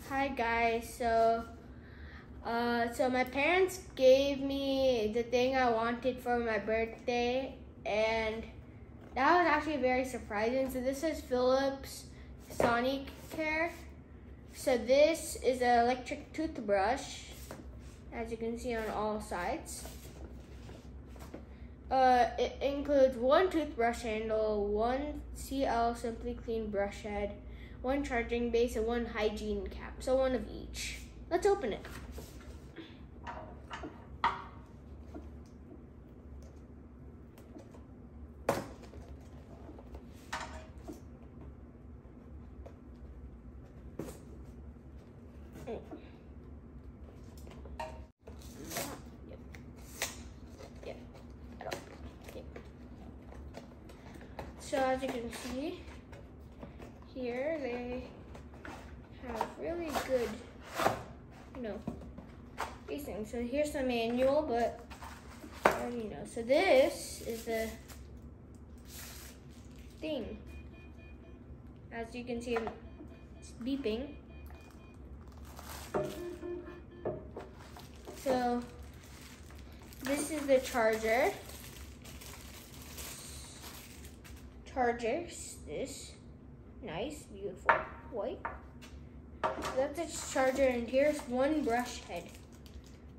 Hi guys, so my parents gave me the thing I wanted for my birthday, and that was actually very surprising. So this is Philips Sonic Care. So this is an electric toothbrush, as you can see on all sides. It includes one toothbrush handle, one CL Simply Clean brush head, one charging base, and one hygiene cap. So one of each. Let's open it. So as you can see, here they have really good, facing. So here's the manual, but I already know. So this is the thing. As you can see, it's beeping. So this is the charger. This nice, beautiful white. That's its charger, and here's one brush head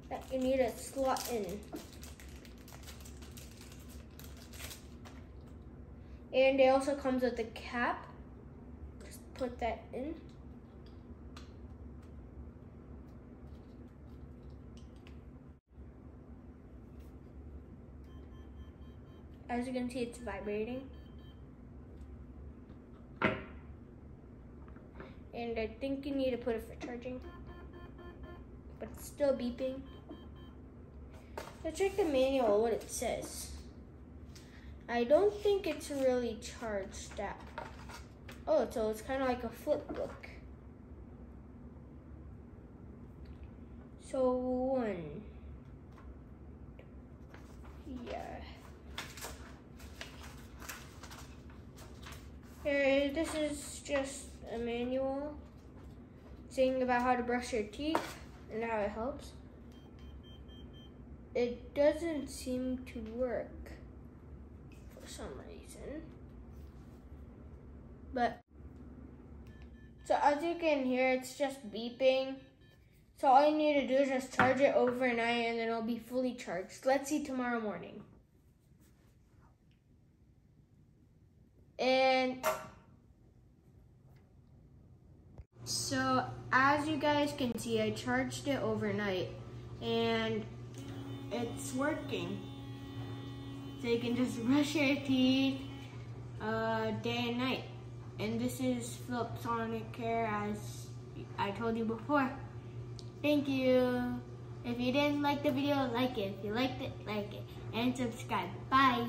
that you need to slot in. And it also comes with a cap. Just put that in. As you can see, it's vibrating. And I think you need to put it for charging, but it's still beeping. Let's check the manual, what it says. I don't think it's really charged up. Oh, so it's kind of like a flip book. So one, yeah. Here, this is just a manual saying about how to brush your teeth and how it helps. It doesn't seem to work for some reason. But, so as you can hear, it's just beeping. So all you need to do is just charge it overnight and then it'll be fully charged. Let's see tomorrow morning. And so as you guys can see, I charged it overnight and it's working. So you can just brush your teeth day and night. And this is Philips Sonic Care, as I told you before. Thank you. If you didn't like the video, like it. If you liked it, like it. And subscribe. Bye.